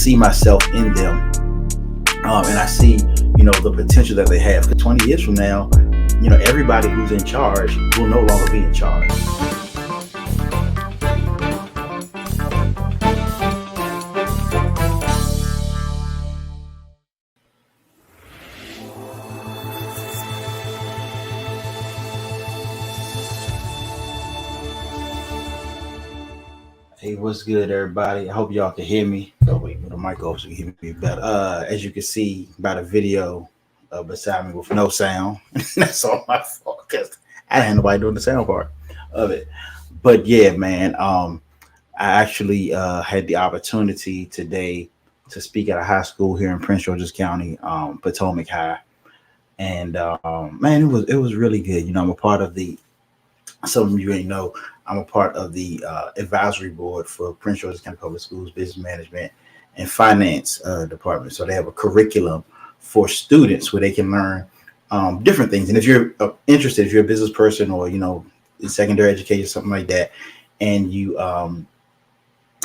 see myself in them, and I see, the potential that they have. Because 20 years from now, everybody who's in charge will no longer be in charge. Hey, what's good, everybody? I hope y'all can hear me. Oh, wait, with the mic off so you can hear me better. As you can see by the video beside me with no sound, that's all my fault because I didn't have nobody doing the sound part of it. But yeah, man, I actually had the opportunity today to speak at a high school here in Prince George's County, Potomac High, and man, it was really good. I'm a part of the. Some of you may know I'm a part of the advisory board for Prince George's County Public Schools Business Management and Finance Department. So they have a curriculum for students where they can learn different things. And if you're interested, if you're a business person or in secondary education, something like that, and you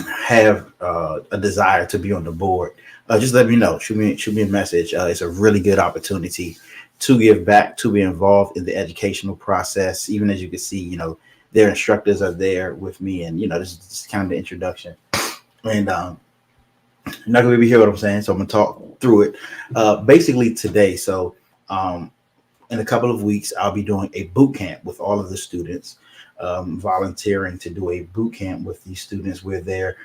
have a desire to be on the board, just let me know. Shoot me a message. It's a really good opportunity to give back, to be involved in the educational process. Even as you can see, their instructors are there with me, and this is just kind of the introduction. And you're not gonna be hear what I'm saying, so I'm gonna talk through it. Basically today, so in a couple of weeks, I'll be doing a boot camp with all of the students, volunteering to do a boot camp with these students. We're there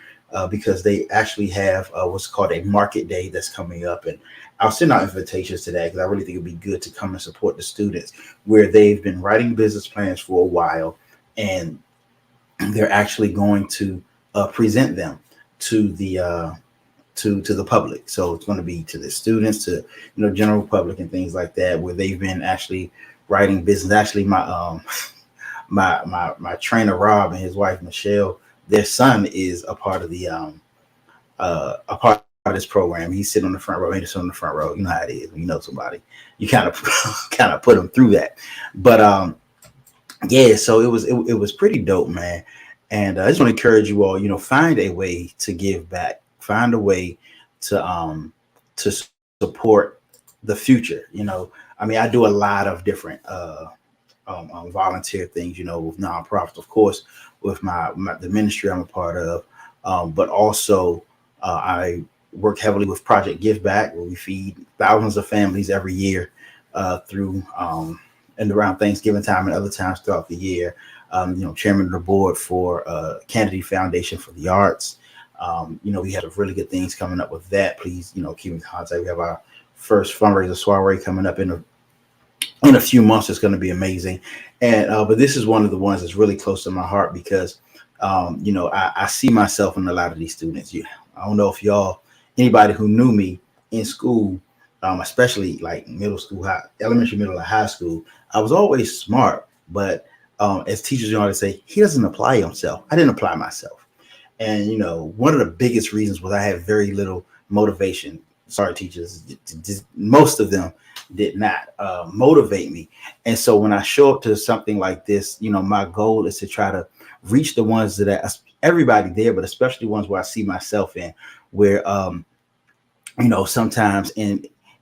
because they actually have what's called a market day that's coming up, and I'll send out invitations to that because I really think it'd be good to come and support the students where they've been writing business plans for a while, and they're actually going to present them to the to the public. So it's going to be to the students, to general public and things like that, where they've been actually writing business. Actually, my my trainer Rob and his wife Michelle, their son is a part of the a part of this program. He's sitting on the front row. He's sitting on the front row. You know how it is when you know somebody. You kind of put them through that. But yeah, so it was pretty dope, man. And I just want to encourage you all, find a way to give back, find a way to support the future. I mean, I do a lot of different volunteer things, with nonprofits, of course, with the ministry I'm a part of, but also I work heavily with Project Give Back, where we feed thousands of families every year through and around Thanksgiving time and other times throughout the year. Chairman of the board for Kennedy Foundation for the Arts. We have really good things coming up with that. Please, keep in contact. We have our first fundraiser soiree coming up in a few months. It's going to be amazing. And but this is one of the ones that's really close to my heart because I see myself in a lot of these students. I don't know if anybody who knew me in school, especially like middle school, elementary, middle, and high school, I was always smart, but as teachers, always say, he doesn't apply himself. I didn't apply myself. And, one of the biggest reasons was I had very little motivation. Sorry, teachers, most of them did not motivate me. And so when I show up to something like this, my goal is to try to reach the ones that everybody there, but especially ones where I see myself in, where, sometimes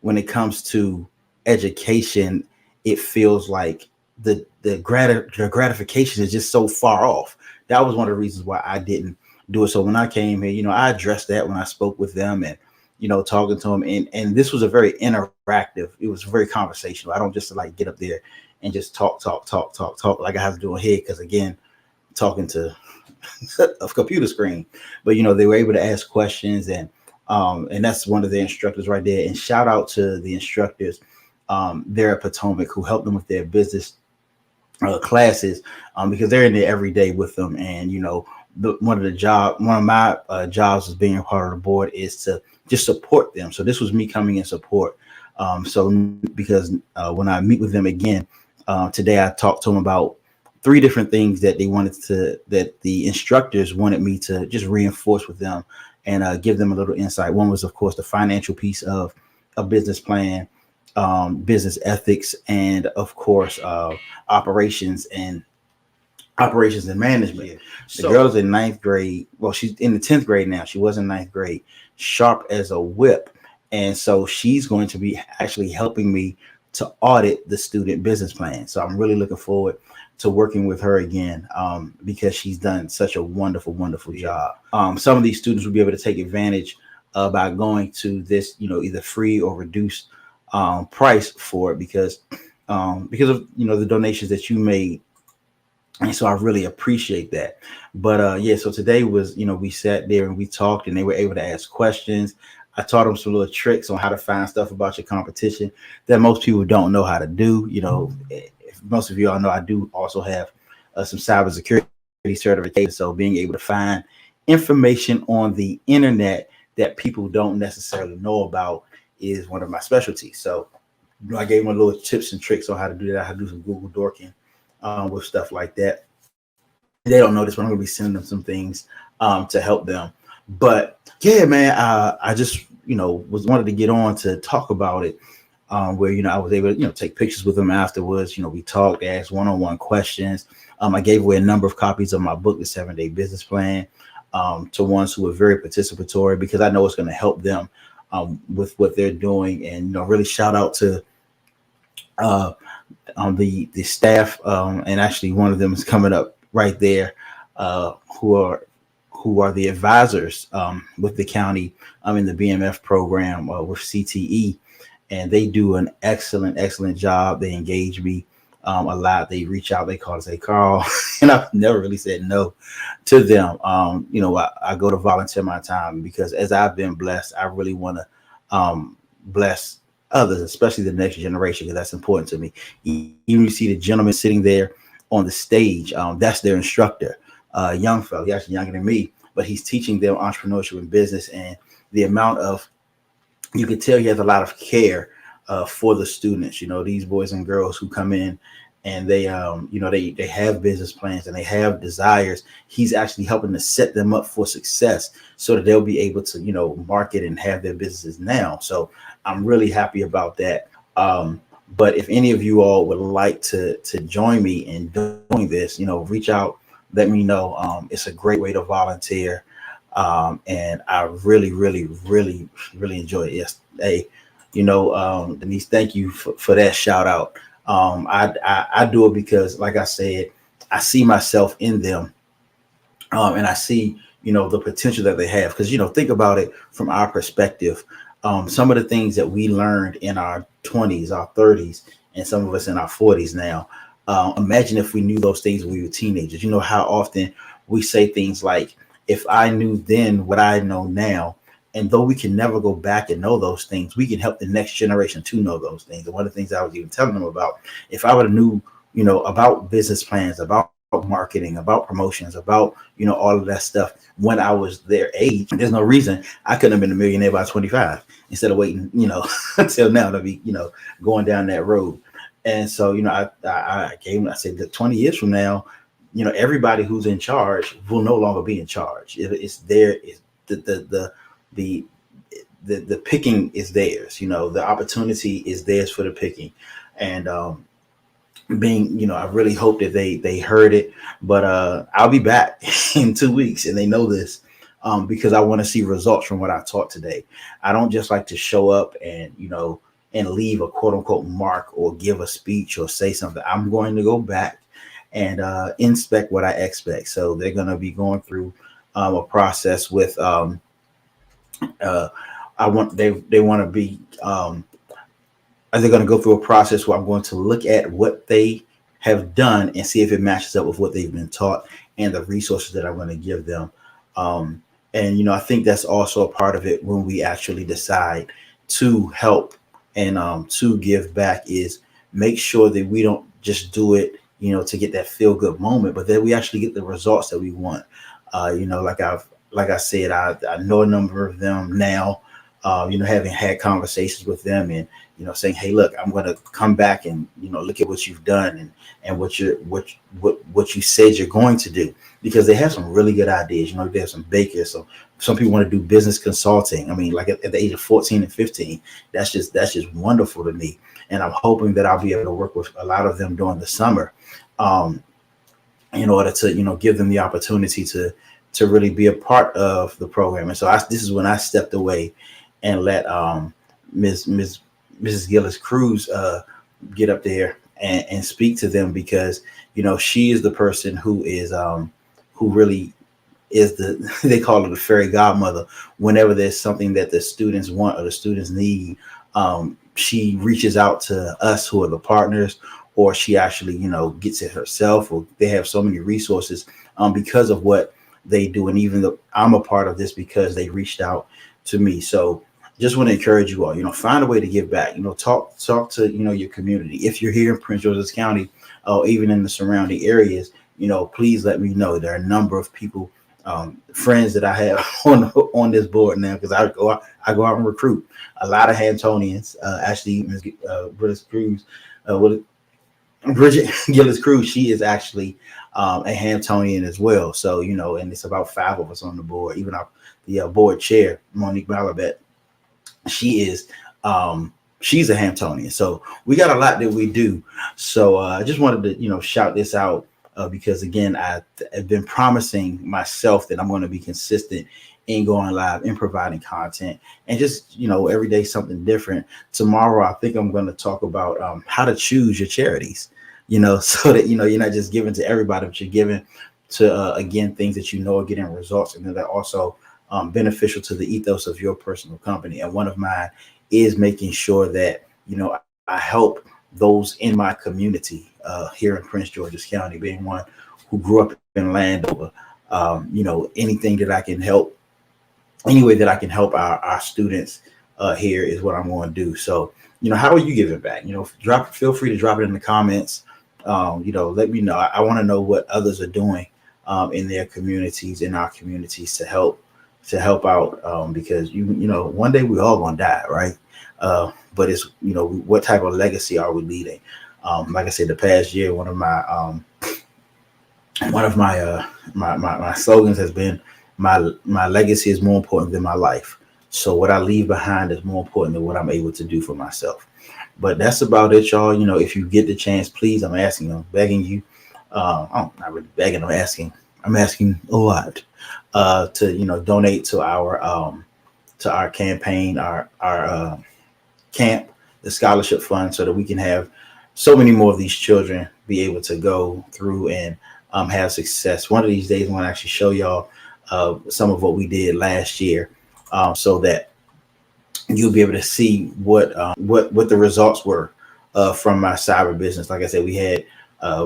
when it comes to education, it feels like the gratification is just so far off. That was one of the reasons why I didn't do it. So when I came here, I addressed that when I spoke with them and, talking to them. And this was a very interactive, it was very conversational. I don't just like get up there and just talk like I have to do here. Because again, talking to a computer screen, but, they were able to ask questions and that's one of the instructors right there. And shout out to the instructors there at Potomac who helped them with their business classes because they're in there every day with them. And, one of my jobs as being a part of the board is to just support them. So this was me coming in support. Because when I meet with them again today, I talked to them about 3 different things that that the instructors wanted me to just reinforce with them and give them a little insight. One was, of course, the financial piece of a business plan, business ethics, and of course, operations and management. Yeah. The girl's in 9th grade. Well, she's in the 10th grade now. She was in 9th grade. sharp as a whip. And so she's going to be actually helping me to audit the student business plan. So I'm really looking forward to working with her again, because she's done such a wonderful job. Some of these students will be able to take advantage by going to this, either free or reduced price for it, because of the donations that you made. And so I really appreciate that. But yeah, so today was, we sat there and we talked, and they were able to ask questions. I taught them some little tricks on how to find stuff about your competition that most people don't know how to do. If most of you all know, I do also have some cybersecurity certification. So being able to find information on the internet that people don't necessarily know about is one of my specialties. So I gave them a little tips and tricks on how to do that, how to do some Google dorking with stuff like that. They don't know this, but I'm going to be sending them some things to help them. But yeah, man, I just was wanted to get on to talk about it, where I was able to take pictures with them afterwards. We talked, asked one-on-one questions. I gave away a number of copies of my book, The 7-Day Business Plan, to ones who were very participatory, because I know it's going to help them with what they're doing. And really shout out to the staff, and actually one of them is coming up right there, who are the advisors with the county in the BMF program with CTE, and they do an excellent job. They engage me a lot. They reach out, they call and say, Carl, and I've never really said no to them. I go to volunteer my time, because as I've been blessed, I really want to bless others, especially the next generation, because that's important to me. Even you see the gentleman sitting there on the stage, that's their instructor, young fellow. He's actually younger than me, but he's teaching them entrepreneurship and business. And the amount of, you can tell he has a lot of care for the students. These boys and girls who come in and they have business plans and they have desires. He's actually helping to set them up for success, so that they'll be able to market and have their businesses now. So I'm really happy about that. But if any of you all would like to join me in doing this, reach out, let me know. It's a great way to volunteer. And I really enjoy it. Yes. Hey, Denise, thank you for that shout out. I do it because, like I said, I see myself in them, and I see, the potential that they have. Because, think about it from our perspective. Some of the things that we learned in our 20s, our 30s, and some of us in our 40s now. Imagine if we knew those things when we were teenagers. How often we say things like, if I knew then what I know now. And though we can never go back and know those things, we can help the next generation to know those things. And one of the things I was even telling them about, if I would have knew, about business plans, about marketing, about promotions, about, all of that stuff when I was their age, there's no reason I couldn't have been a millionaire by 25 instead of waiting, until now to be, going down that road. And so, I said that 20 years from now, everybody who's in charge will no longer be in charge. It's the picking is theirs. The opportunity is theirs for the picking. And I really hope that they heard it. But I'll be back in 2 weeks, and they know this, because I want to see results from what I taught today. I don't just like to show up and leave a quote unquote mark or give a speech or say something. I'm going to go back and inspect what I expect. So they're going to be going through a process with they want to be they're going to go through a process where I'm going to look at what they have done and see if it matches up with what they've been taught and the resources that I'm going to give them. And I think that's also a part of it when we actually decide to help and to give back, is make sure that we don't just do it to get that feel good moment, but that we actually get the results that we want. Like I said, I know a number of them now, having had conversations with them and, saying, hey, look, I'm going to come back and, look at what you've done and what you said you're going to do, because they have some really good ideas. They have some bakers. So some people want to do business consulting. I mean, like at the age of 14 and 15, that's just wonderful to me. And I'm hoping that I'll be able to work with a lot of them during the summer, in order to, give them the opportunity to to really be a part of the program. And so this is when I stepped away and let Ms. Ms. Mrs. Gillis Cruz get up there and speak to them, because she is the person who really is they call her the fairy godmother. Whenever there's something that the students want or the students need, she reaches out to us who are the partners, or she actually gets it herself, or they have so many resources because of what they do. And even though I'm a part of this, because they reached out to me. So just want to encourage you all, find a way to give back, talk to your community. If you're here in Prince George's County, or even in the surrounding areas, please let me know. There are a number of people, friends that I have on this board now, because I go out and recruit a lot of Hamptonians. Actually, Ms. Bridget Cruz, Bridget Gillis Cruz, she is actually a Hamptonian as well. So and it's about 5 of us on the board. Even the board chair, Monique Malabet, she is she's a Hamptonian. So we got a lot that we do. So I just wanted to shout this out, because again, I've been promising myself that I'm going to be consistent in going live and providing content, and just every day something different. Tomorrow I think I'm going to talk about how to choose your charities, so that you're not just giving to everybody, but you're giving to again things that are getting results, and that are also beneficial to the ethos of your personal company. And one of mine is making sure that I help those in my community here in Prince George's County, being one who grew up in Landover. Anything that I can help, any way that I can help our students here is what I'm going to do. So how are you giving back? Feel free to drop it in the comments. Let me know. I want to know what others are doing in their communities, in our communities, to help out, because one day we're all gonna die, right? But it's what type of legacy are we leaving? Like I said, the past year, one of my my slogans has been my legacy is more important than my life. So what I leave behind is more important than what I'm able to do for myself. But that's about it, y'all. If you get the chance, please, I'm begging you. I'm not really begging. I'm asking a lot to donate to our campaign, our camp, the scholarship fund, so that we can have so many more of these children be able to go through and have success. One of these days, I want to actually show y'all some of what we did last year, so that you'll be able to see what the results were from my cyber business. Like I said, we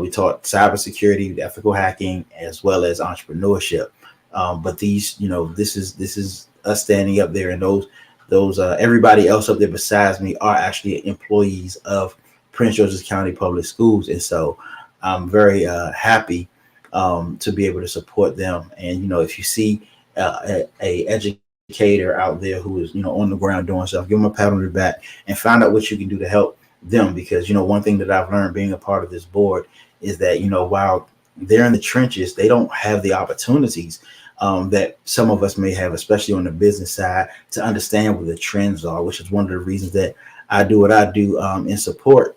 taught cybersecurity, ethical hacking, as well as entrepreneurship. But these, this is us standing up there, and those everybody else up there besides me are actually employees of Prince George's County Public Schools, and so I'm very happy to be able to support them. And if you see a educator out there who is on the ground doing stuff, give them a pat on the back and find out what you can do to help them. Because one thing that I've learned being a part of this board is that while they're in the trenches, they don't have the opportunities that some of us may have, especially on the business side, to understand what the trends are, which is one of the reasons that I do what I do in support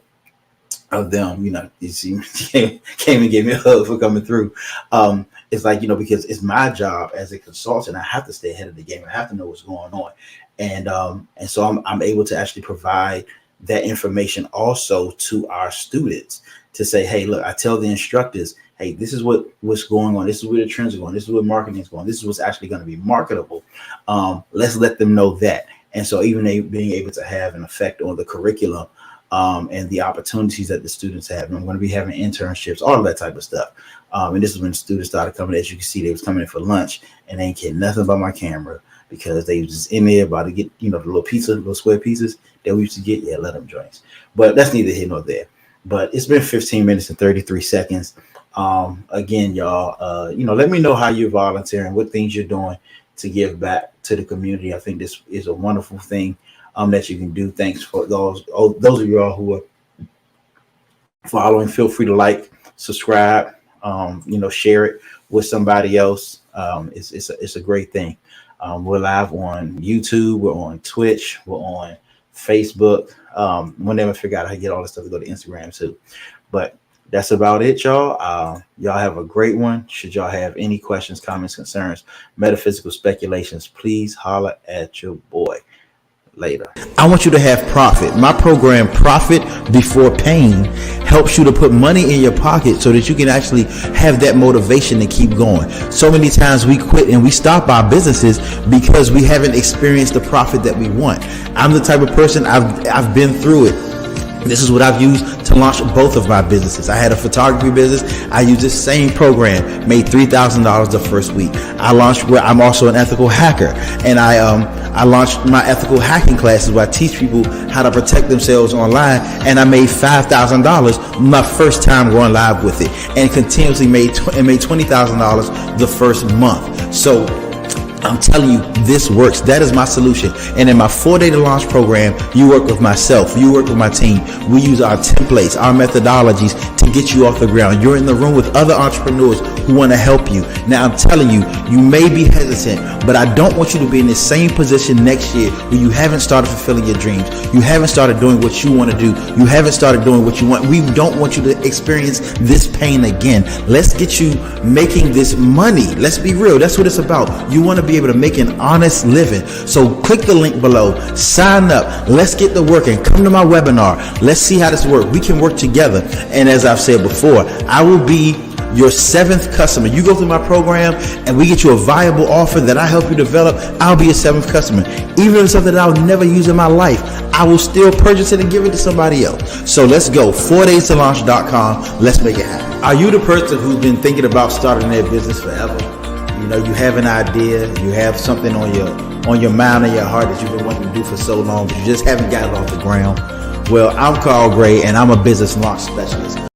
of them. You see, came and gave me a hug for coming through. It's like, because it's my job as a consultant, I have to stay ahead of the game. I have to know what's going on. And so I'm able to actually provide that information also to our students, to say, hey, look, I tell the instructors, hey, this is what's going on. This is where the trends are going. This is where marketing is going. This is what's actually going to be marketable. Let's let them know that. And so even being able to have an effect on the curriculum and the opportunities that the students have. And I'm going to be having internships, all of that type of stuff. And this is when students started coming. As you can see, they was coming in for lunch and they ain't cared nothing about my camera, because they was just in there about to get, the little square pizzas that we used to get. Yeah, let them joints. But that's neither here nor there. But it's been 15 minutes and 33 seconds. Again, y'all, let me know how you're volunteering, what things you're doing to give back to the community. I think this is a wonderful thing that you can do. Thanks for those of you all who are following. Feel free to like, subscribe, share it with somebody else. It's a great thing. We're live on YouTube, we're on Twitch, we're on Facebook. We'll never figure out how to get all this stuff to go to Instagram too. But that's about it, y'all. Y'all have a great one. Should y'all have any questions, comments, concerns, metaphysical speculations, please holler at your boy. Later. I want you to have profit. My program, Profit Before Pain, helps you to put money in your pocket so that you can actually have that motivation to keep going. So many times we quit and we stop our businesses because we haven't experienced the profit that we want. I'm the type of person, I've been through it. This is what I've used to launch both of my businesses. I had a photography business. I used this same program, made $3,000 the first week. I launched where I'm also an ethical hacker, and I launched my ethical hacking classes where I teach people how to protect themselves online, and I made $5,000 my first time going live with it, and continuously made $20,000 the first month. So I'm telling you, this works. That is my solution. And in my 4-day to launch program, you work with myself, you work with my team. We use our templates, our methodologies to get you off the ground. You're in the room with other entrepreneurs who want to help you. Now, I'm telling you, you may be hesitant, but I don't want you to be in the same position next year where you haven't started fulfilling your dreams. You haven't started doing what you want to do. You haven't started doing what you want. We don't want you to experience this pain again. Let's get you making this money. Let's be real. That's what it's about. You want to be able to make an honest living. So click the link below, sign up, let's get to work and come to my webinar. Let's see how this works. We can work together. And as I've said before, I will be your 7th customer. You go through my program and we get you a viable offer that I help you develop. I'll be your 7th customer. Even if it's something that I'll never use in my life, I will still purchase it and give it to somebody else. So let's go. 4daystolaunch.com. Let's make it happen. Are you the person who's been thinking about starting their business forever? You know, you have an idea, you have something on your mind and your heart that you've been wanting to do for so long, but you just haven't got it off the ground. Well, I'm Carl Gray, and I'm a business launch specialist.